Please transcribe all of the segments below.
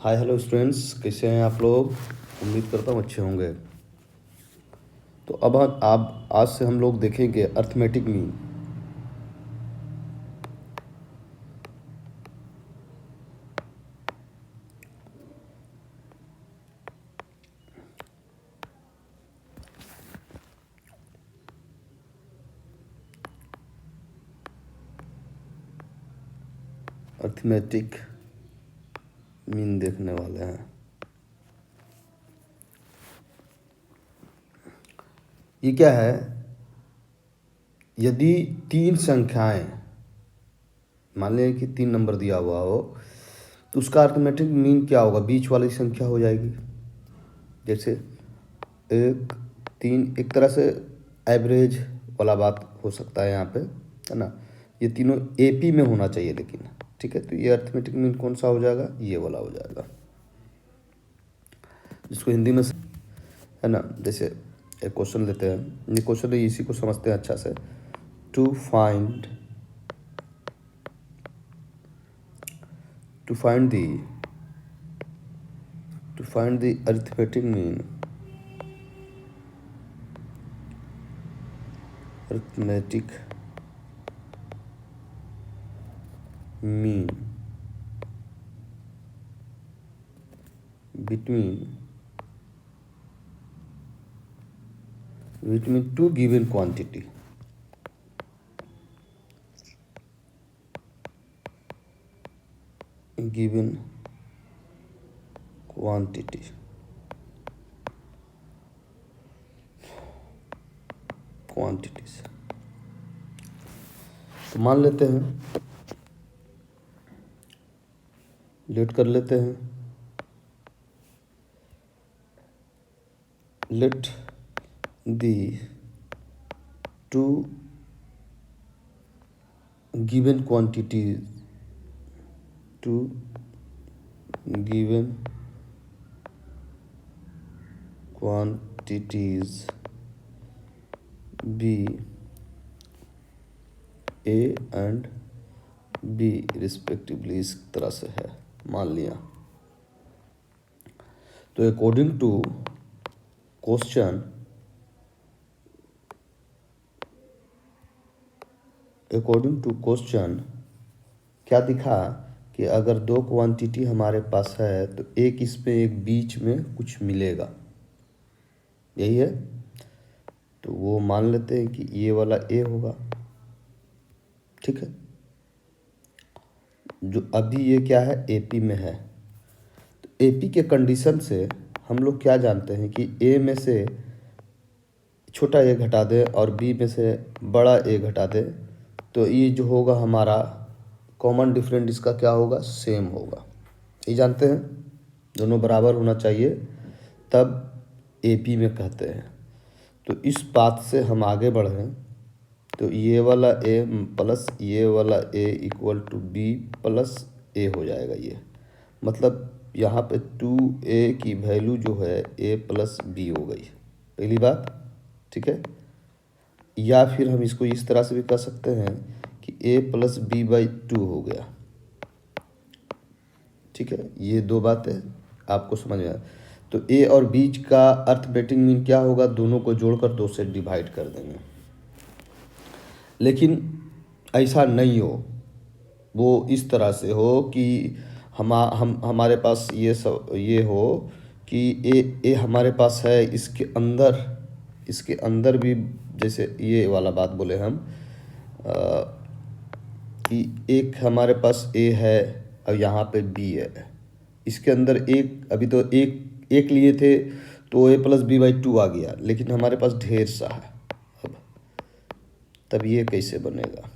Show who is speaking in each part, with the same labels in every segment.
Speaker 1: Hi hello students, कैसे हैं आप लोग। उम्मीद करता हूँ अच्छे होंगे। तो अब आप आज से हम लोग देखेंगे अर्थमेटिक मीन। अर्थमेटिक मीन देखने वाले हैं। ये क्या है, यदि तीन संख्याएं मान लें कि 3 नंबर दिया हुआ हो तो उसका अर्थमेटिक मीन क्या होगा, बीच वाली संख्या हो जाएगी। जैसे 1 3, एक तरह से एवरेज वाला बात हो सकता है यहाँ पे, है ना। ये तीनों एपी में होना चाहिए लेकिन, ठीक है। तो ये अर्थमेटिक मीन कौन सा हो जाएगा, ये वाला हो जाएगा, जिसको हिंदी में है ना। जैसे एक क्वेश्चन लेते हैं, ये क्वेश्चन इसी को समझते हैं अच्छा से। To find the arithmetic mean between two given quantity. Quantities. तो मान लेते हैं, लेट कर लेते हैं, let the two given quantities be A and B respectively. इस तरह से है, मान लिया। तो अकॉर्डिंग टू क्वेश्चन क्या दिखा कि अगर दो क्वांटिटी हमारे पास है तो एक इसमें एक बीच में कुछ मिलेगा, यही है। तो वो मान लेते हैं कि ये वाला ए होगा, ठीक है। जो अभी ये क्या है, एपी में है। तो एपी के कंडीशन से हम लोग क्या जानते हैं कि ए में से छोटा ए घटा दे और बी में से बड़ा ए घटा दे, तो ये जो होगा हमारा कॉमन डिफरेंट, इसका क्या होगा, सेम होगा। ये जानते हैं, दोनों बराबर होना चाहिए, तब एपी में कहते हैं। तो इस बात से हम आगे बढ़ें तो ये वाला ए प्लस ये वाला ए इक्वल टू बी प्लस ए हो जाएगा। ये मतलब यहाँ पे 2a की वैल्यू जो है a प्लस बी हो गई, पहली बात, ठीक है। या फिर हम इसको इस तरह से भी कह सकते हैं कि a प्लस बी बाई 2 हो गया, ठीक है। ये दो बातें आपको समझ में आए। तो a और b का अर्थमेटिक मीन क्या होगा, दोनों को जोड़कर 2 से डिवाइड कर देंगे। लेकिन ऐसा नहीं हो, वो इस तरह से हो कि हमारे पास ये हो कि ए हमारे पास है, इसके अंदर भी, जैसे ये वाला बात बोले हम कि एक हमारे पास ए है और यहाँ पे बी है, इसके अंदर एक, अभी तो एक लिए थे तो a प्लस बी बाई 2 आ गया, लेकिन हमारे पास ढेर सा है। अब तब ये कैसे बनेगा,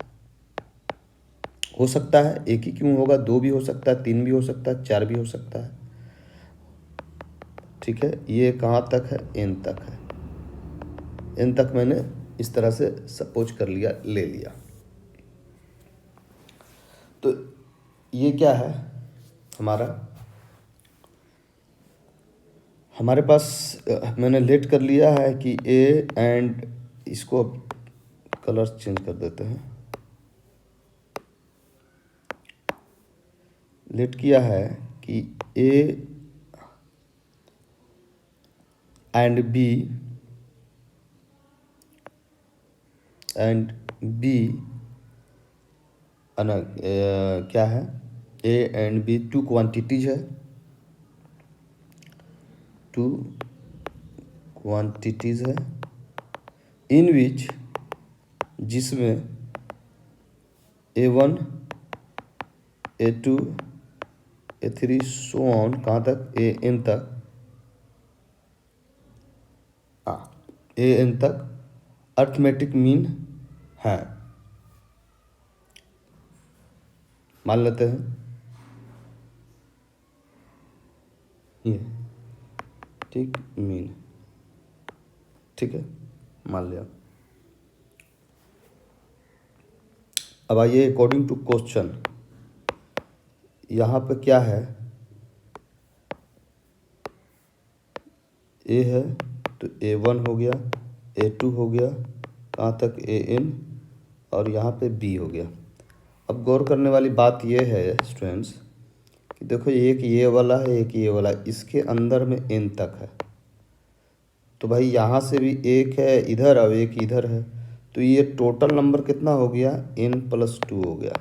Speaker 1: हो सकता है एक ही क्यों होगा, 2 भी हो सकता है, 3 भी हो सकता है, 4 भी हो सकता है, ठीक है। ये कहाँ तक है, n तक है। n तक मैंने इस तरह से सपोज कर लिया, ले लिया। तो ये क्या है हमारे पास, मैंने लेट कर लिया है कि a एंड, इसको कलर चेंज कर देते हैं। लेट किया है कि ए एंड बी क्या है, A and B two quantities है, टू क्वांटिटीज है इन विच, जिसमें A1 A2 A3 so on कहाँ तक AN तक, AN तक अर्थमेटिक मीन है। मान लेते हैं ये ठीक मीन, ठीक है, मान लिया। अब आइए अकॉर्डिंग टू क्वेश्चन, यहाँ पे क्या है, ए है तो A1 हो गया, A2 हो गया, कहाँ तक AN, और यहाँ पे B हो गया। अब गौर करने वाली बात ये है स्टूडेंट्स कि देखो एक ये वाला है, एक ये वाला, इसके अंदर में N तक है, तो भाई यहाँ से भी एक है इधर और एक इधर है, तो ये टोटल नंबर कितना हो गया, N+2 हो गया।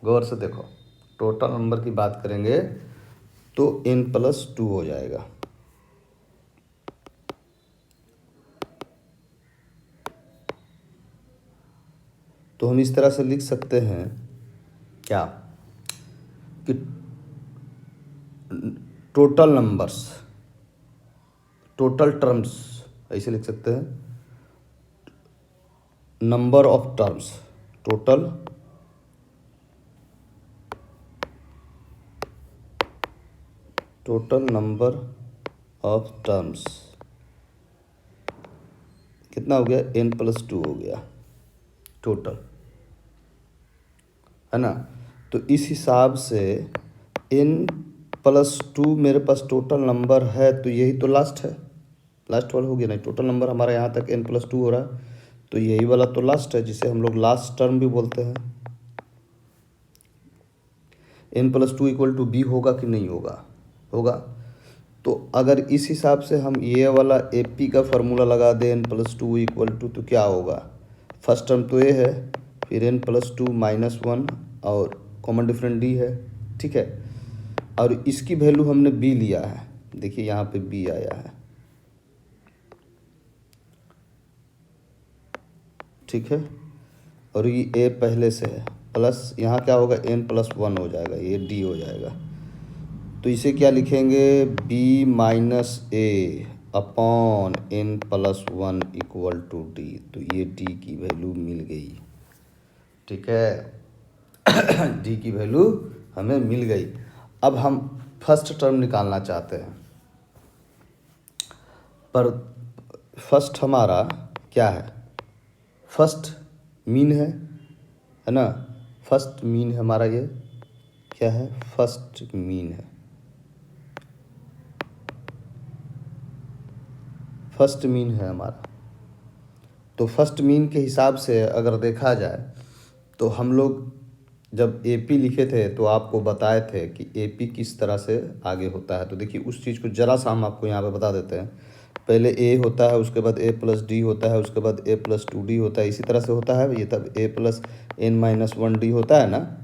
Speaker 1: गौर से देखो, टोटल नंबर की बात करेंगे तो N+2 हो जाएगा। तो हम इस तरह से लिख सकते हैं क्या कि टोटल नंबर्स, टोटल टर्म्स, ऐसे लिख सकते हैं, number of terms, total number of terms कितना हो गया, N+2 हो गया टोटल, है ना। तो इस हिसाब से N+2 मेरे पास टोटल नंबर है, तो यही तो लास्ट है, लास्ट वाला हो गया, नहीं टोटल नंबर हमारा यहाँ तक N+2 हो रहा है, तो यही वाला तो लास्ट है, जिसे हम लोग लास्ट टर्म भी बोलते हैं। N+2 = B होगा कि नहीं होगा, होगा। तो अगर इस हिसाब से हम ये वाला AP का फार्मूला लगा दें N+2 तो क्या होगा, फर्स्ट टर्म तो A है, फिर N+2 -1 और कॉमन डिफरेंट D है, ठीक है, और इसकी वैल्यू हमने B लिया है, देखिए यहाँ पे B आया है, ठीक है, और ये A पहले से है, प्लस यहाँ क्या होगा, N+1 हो जाएगा, ये D हो जाएगा। तो इसे क्या लिखेंगे, B - A upon N+1 = D, तो ये D की वैल्यू मिल गई, ठीक है। D की वैल्यू हमें मिल गई। अब हम फर्स्ट टर्म निकालना चाहते हैं, पर फर्स्ट हमारा क्या है, फर्स्ट मीन है ना, फर्स्ट मीन है हमारा, ये क्या है, फर्स्ट मीन है, फर्स्ट मीन है हमारा। तो फर्स्ट मीन के हिसाब से अगर देखा जाए तो हम लोग जब AP लिखे थे तो आपको बताए थे कि AP किस तरह से आगे होता है। तो देखिए उस चीज़ को ज़रा सा हम आपको यहाँ पे बता देते हैं। पहले A होता है, उसके बाद A+D होता है, उसके बाद A+2D होता है, इसी तरह से होता है ये, तब A+N-1D होता है ना।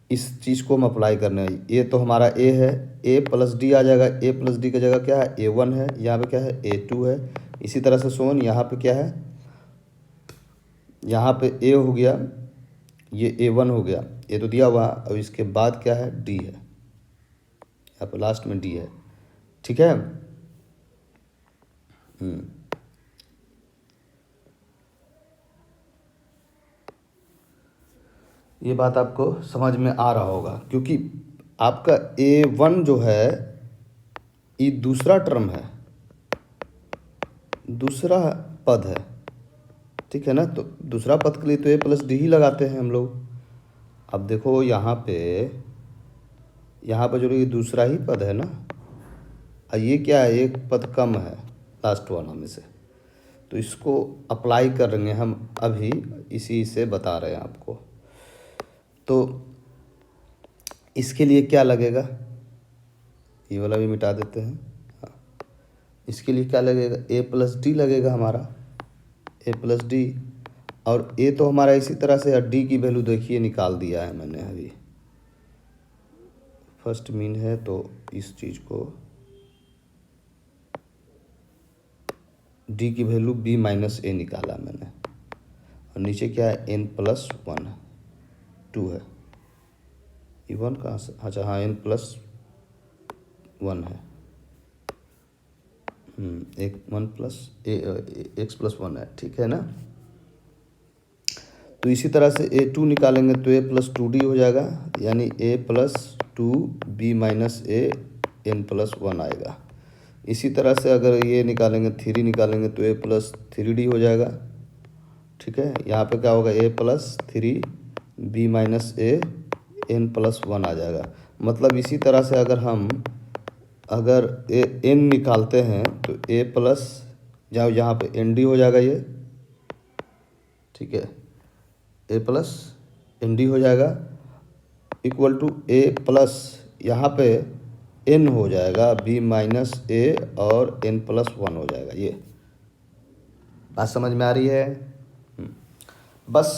Speaker 1: इस चीज़ को हम अप्लाई करने, ये तो हमारा A है, A+D आ जाएगा, A+D की जगह क्या है, A1 है, यहाँ पे क्या है, A2 है, इसी तरह से सोन यहाँ पे क्या है, यहाँ पे A हो गया, ये A1 हो गया, ये तो दिया हुआ, और इसके बाद क्या है, D है, यहाँ पे लास्ट में D है, ठीक है। ये बात आपको समझ में आ रहा होगा, क्योंकि आपका A1 जो है ये दूसरा टर्म है, दूसरा पद है, ठीक है ना। तो दूसरा पद के लिए तो A+D ही लगाते हैं हम लोग। अब देखो यहाँ पे जो ये दूसरा ही पद है ना, और ये क्या है, एक पद कम है लास्ट वाला में से, तो इसको अप्लाई करेंगे हम, अभी इसी से बता रहे हैं आपको। तो इसके लिए क्या लगेगा, ये वाला भी मिटा देते हैं। हाँ, इसके लिए क्या लगेगा, ए प्लस डी लगेगा हमारा, ए प्लस डी। और ए तो हमारा इसी तरह से, डी की वैल्यू देखिए निकाल दिया है मैंने अभी, फर्स्ट मीन है तो इस चीज़ को डी की वैल्यू बी माइनस ए निकाला मैंने। और नीचे क्या है, एन प्लस वन, 2 है, ये 1 कहाँ से, अच्छा हाँ एन प्लस 1 है, एक 1 प्लस एक्स प्लस 1 है, ठीक है ना। तो इसी तरह से a2 निकालेंगे तो a प्लस 2d हो जाएगा, यानी a plus 2b minus A N plus 1 आएगा। इसी तरह से अगर ये निकालेंगे 3 निकालेंगे तो a प्लस 3d हो जाएगा, ठीक है। यहाँ पे क्या होगा, a plus 3b minus A N plus 1 आ जाएगा। मतलब इसी तरह से अगर एन निकालते हैं तो a प्लस, यहाँ पे एन डी हो जाएगा ये, ठीक है, ए प्लस एन डी हो जाएगा, इक्वल टू ए प्लस यहाँ पे एन हो जाएगा बी माइनस ए और एन प्लस 1 हो जाएगा। ये बात समझ में आ रही है। बस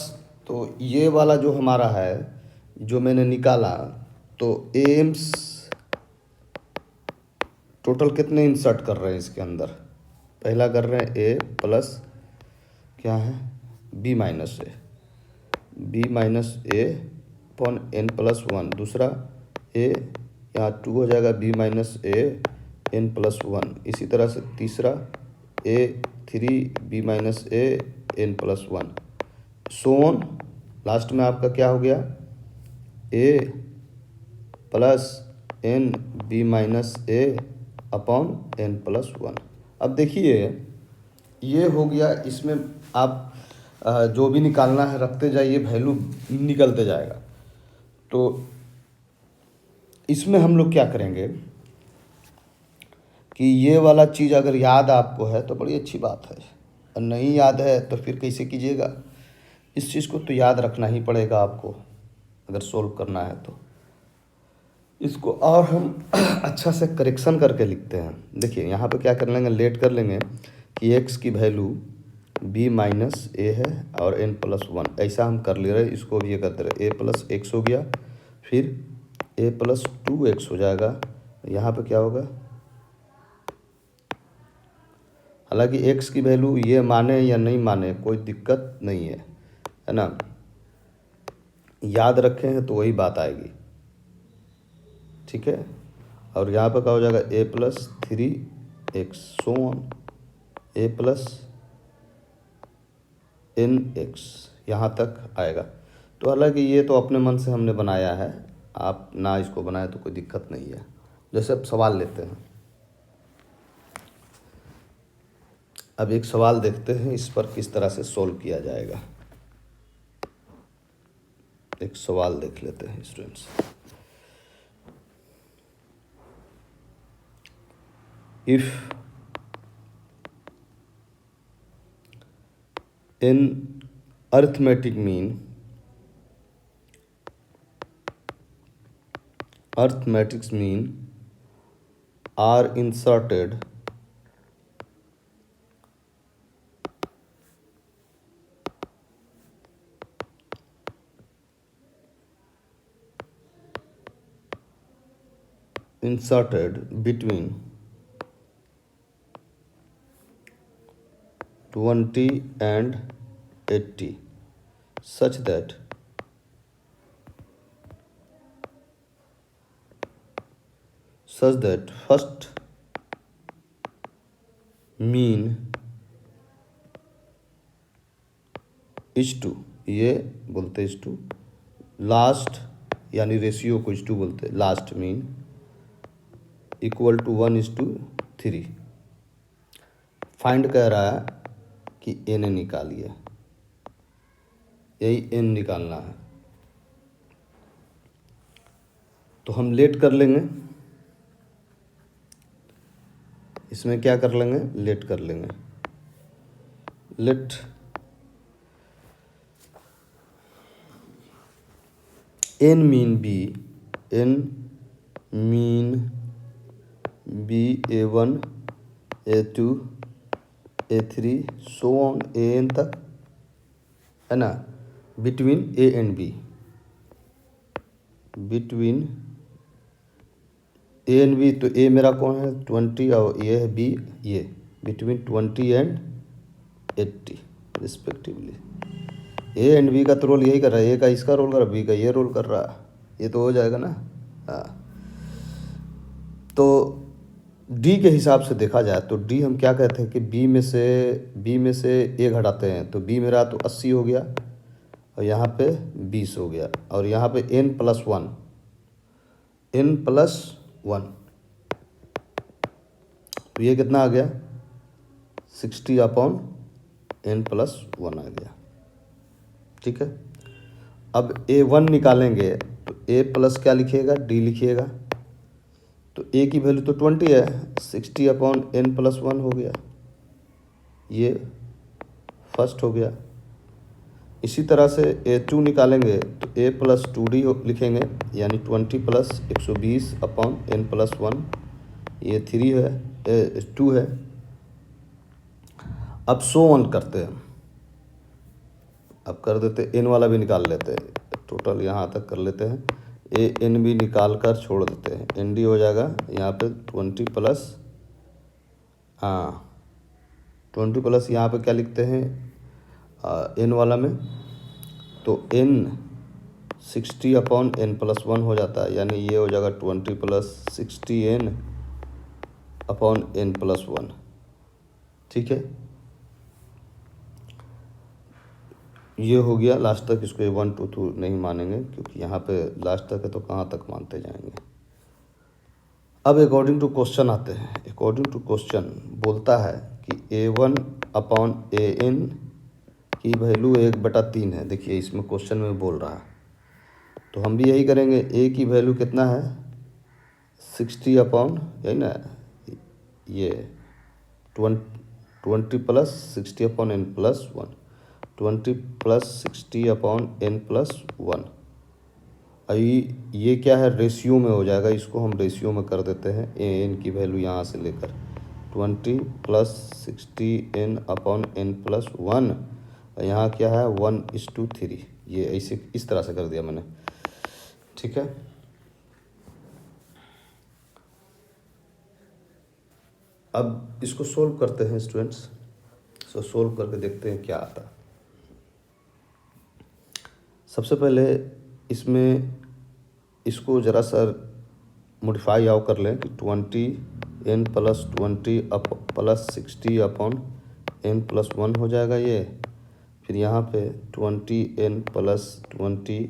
Speaker 1: तो ये वाला जो हमारा है, जो मैंने निकाला, तो एम्स टोटल कितने इंसर्ट कर रहे हैं इसके अंदर, पहला कर रहे हैं ए प्लस क्या है, B minus A upon N plus 1, दूसरा ए यहाँ 2 हो जाएगा B minus A N plus 1, इसी तरह से तीसरा A 3 B minus A N plus 1, so on. Last में आपका क्या हो गया, A plus N B minus A upon N plus 1। अब देखिए ये हो गया, इसमें आप जो भी निकालना है रखते जाइए, वैल्यू निकलते जाएगा। तो इसमें हम लोग क्या करेंगे कि ये वाला चीज़ अगर याद आपको है तो बड़ी अच्छी बात है, और नहीं याद है तो फिर कैसे कीजिएगा, इस चीज़ को तो याद रखना ही पड़ेगा आपको अगर सोल्व करना है तो। इसको और हम अच्छा से करेक्शन करके लिखते हैं। देखिए यहाँ पे क्या कर लेंगे, लेट कर लेंगे कि x की वैल्यू b माइनस ए है और n प्लस 1, ऐसा हम कर ले रहे हैं। इसको भी ये करते रहे, a प्लस एक्स हो गया, फिर a प्लस 2x हो जाएगा। यहाँ पे क्या होगा, हालांकि x की वैल्यू ये माने या नहीं माने कोई दिक्कत नहीं है ना, याद रखे हैं तो वही बात आएगी, ठीक है। और यहाँ पर क्या हो जाएगा, a plus 3x so on, A plus N X, यहाँ तक आएगा। तो हालांकि ये तो अपने मन से हमने बनाया है, आप ना इसको बनाए तो कोई दिक्कत नहीं है। जैसे अब सवाल लेते हैं, अब एक सवाल देखते हैं इस पर किस तरह से सोल्व किया जाएगा। एक सवाल देख लेते हैं students. If in arithmetic mean are inserted between 20 and 80 such that first mean is to, ये बोलते इज टू, लास्ट यानी रेशियो को इज टू बोलते, last mean equal to 1:3। Find कह रहा है कि एन निकालिए, यही एन निकालना है। तो हम लेट कर लेंगे, इसमें क्या कर लेंगे, लेट कर लेंगे। Let N mean B, N mean A1 A2 A3 so on AN तक, है ना, between A and B, between A and B। तो A मेरा कौन है 20 और ये है B, ये between 20 and 80 respectively. A and B का तो रोल यही कर रहा है, A का इसका रोल कर रहा है, B का ये रोल कर रहा है, ये तो हो जाएगा ना। हाँ, तो D के हिसाब से देखा जाए तो D हम क्या कहते हैं कि B में से A घटाते हैं, तो B मेरा तो 80 हो गया और यहाँ पे 20 हो गया, और यहाँ पे n+1 तो ये कितना आ गया 60/n+1 आ गया। ठीक है, अब A1 निकालेंगे तो A प्लस क्या लिखिएगा, D लिखिएगा। तो A की वैल्यू तो 20 है, 60/n+1 हो गया, ये फर्स्ट हो गया। इसी तरह से A2 निकालेंगे तो A+2D लिखेंगे, यानी 20 + 120/n+1, ये 3 है, 2 है। अब सो ऑन करते हैं, अब कर देते n वाला भी निकाल लेते हैं, टोटल यहाँ तक कर लेते हैं, AN भी निकाल कर छोड़ देते हैं, ND हो जाएगा यहाँ पे 20 प्लस, हाँ 20 प्लस यहाँ पे क्या लिखते हैं n वाला में, तो n 60/n+1 हो जाता है, यानी ये हो जाएगा 20 + 60n/n+1। ठीक है, ये हो गया लास्ट तक। इसको 1 2 2 नहीं मानेंगे क्योंकि यहाँ पे लास्ट तक है, तो कहाँ तक मानते जाएंगे। अब अकॉर्डिंग टू क्वेश्चन आते हैं। अकॉर्डिंग टू क्वेश्चन बोलता है कि A1/AN की वैल्यू 1/3 है। देखिए इसमें क्वेश्चन में बोल रहा है, तो हम भी यही करेंगे। A की वैल्यू कितना है 60 अपॉन, यही ना, ये 20 + 60/n+1, 20 + 60/n+1। ये क्या है, रेशियो में हो जाएगा, इसको हम रेशियो में कर देते हैं। AN की वैल्यू यहाँ से लेकर 20 + 60n/n+1, यहाँ क्या है 1:3, ये ऐसे इस तरह से कर दिया मैंने। ठीक है, अब इसको सोल्व करते हैं स्टूडेंट्स। सो सोल्व करके देखते हैं क्या आता है। सबसे पहले इसमें इसको ज़रा सा मॉडिफाई आओ कर लें कि 20n + 20 + 60/n+1 हो जाएगा ये। फिर यहाँ पे 20n + 20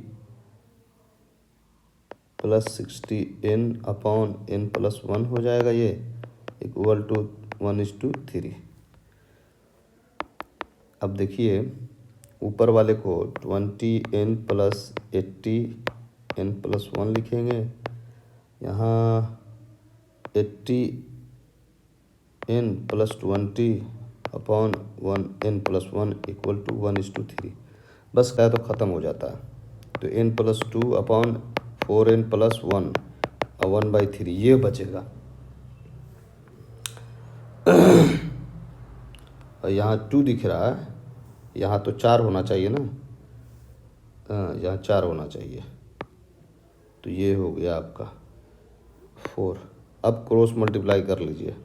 Speaker 1: + 60n/n+1 हो जाएगा ये, इक्वल टू 1:3। अब देखिए ऊपर वाले को 20n + 80n+1 लिखेंगे, यहाँ 80n + 20/1n+1 इक्वल टू 1:3। बस क्या तो ख़त्म हो जाता है। तो n+2/4n+1 और 1/3 ये बचेगा। और यहाँ 2 दिख रहा है, यहाँ तो 4 होना चाहिए ना, हाँ यहाँ 4 होना चाहिए, तो ये हो गया आपका 4। अब क्रॉस मल्टीप्लाई कर लीजिए,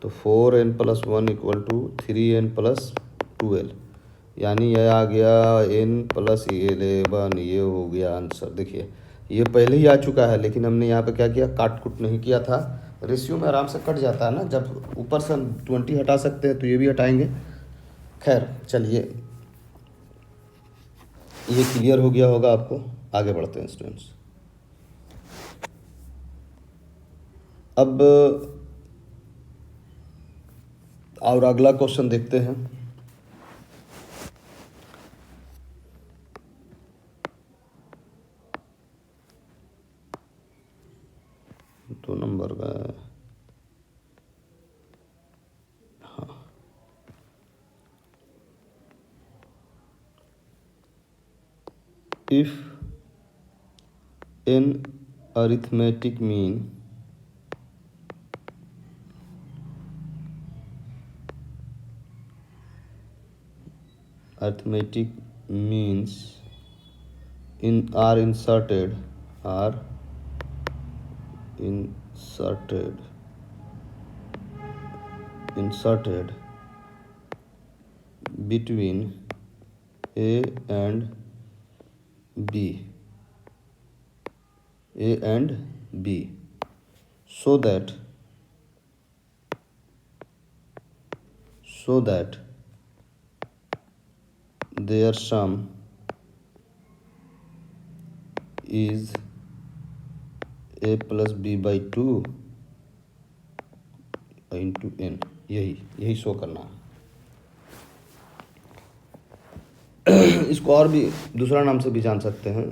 Speaker 1: तो 4n+1 इक्वल टू 3n + 12, यानी यह आ गया n + 11। ये हो गया आंसर। देखिए ये पहले ही आ चुका है, लेकिन हमने यहाँ पे क्या किया, काट कुट नहीं किया था। रेशियो में आराम से कट जाता है ना, जब ऊपर से हम 20 हटा सकते हैं तो ये भी हटाएंगे। खैर चलिए, ये क्लियर हो गया होगा आपको। आगे बढ़ते हैं स्टूडेंट्स। अब और अगला क्वेश्चन देखते हैं। दो नंबर का, हाँ, if N arithmetic mean arithmetic means are inserted between a and b so that their sum is a plus b by 2 into n। यही शो करना है। इसको और भी दूसरा नाम से भी जान सकते हैं,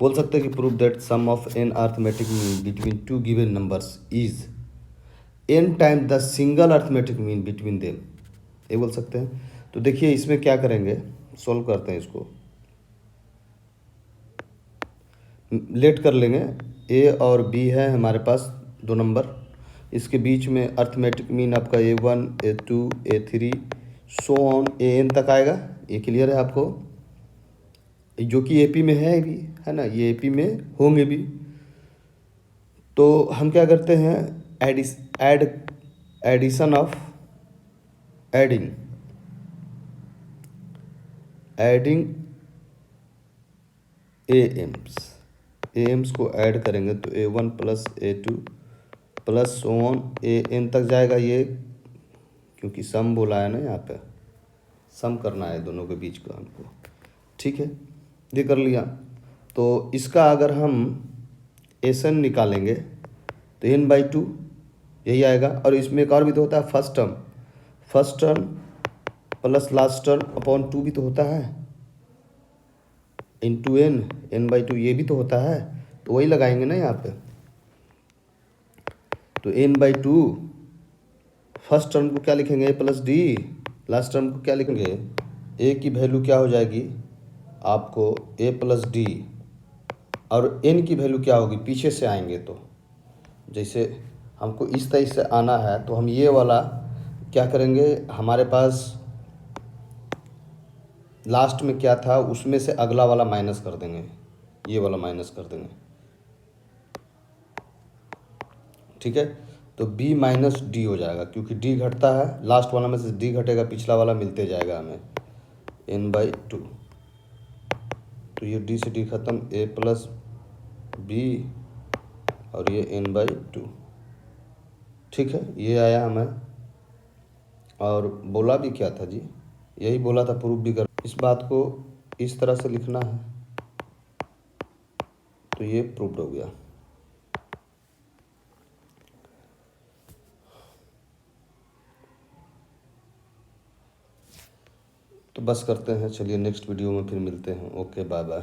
Speaker 1: बोल सकते हैं कि prove that sum of N arithmetic mean between two given numbers is N time the single arithmetic mean between them, ये बोल सकते हैं। तो देखिए इसमें क्या करेंगे, सॉल्व करते हैं इसको। लेट कर लेंगे, ए और बी है हमारे पास दो नंबर, इसके बीच में अर्थमेटिक मीन आपका A1 A2 A3 so on AN तक आएगा। ये क्लियर है आपको, जो कि AP में है भी, है ना, ये AP में होंगे भी। तो हम क्या करते हैं, एडिशन ऑफ एडिंग AMs को ऐड करेंगे तो A1 plus A2 plus on AN तक जाएगा ये, क्योंकि सम बोला है ना, यहाँ पे सम करना है दोनों के बीच का हमको। ठीक है, ये कर लिया। तो इसका अगर हम SN निकालेंगे तो n/2 यही आएगा। और इसमें एक और भी तो होता है, first term plus last term upon 2 भी तो होता है, इंटू n/2 ये भी तो होता है। तो वही लगाएंगे ना यहाँ पे। तो n/2 फर्स्ट टर्म को क्या लिखेंगे, a plus D, last term को क्या लिखेंगे, a की वैल्यू क्या हो जाएगी आपको a प्लस डी, और n की वैल्यू क्या होगी, पीछे से आएंगे तो जैसे हमको इस तरह से आना है तो हम ये वाला क्या करेंगे, हमारे पास लास्ट में क्या था उसमें से अगला वाला माइनस कर देंगे, ये वाला माइनस कर देंगे। ठीक है, तो b माइनस डी हो जाएगा, क्योंकि d घटता है, लास्ट वाला में से d घटेगा, पिछला वाला मिलते जाएगा हमें n/2। तो ये d से d खत्म, a प्लस बी और ये n/2। ठीक है, ये आया हमें। और बोला भी क्या था जी, यही बोला था, प्रूफ भी कर। इस बात को इस तरह से लिखना है, तो ये प्रूफ्ड हो गया। तो बस करते हैं, चलिए नेक्स्ट वीडियो में फिर मिलते हैं। Okay, bye bye.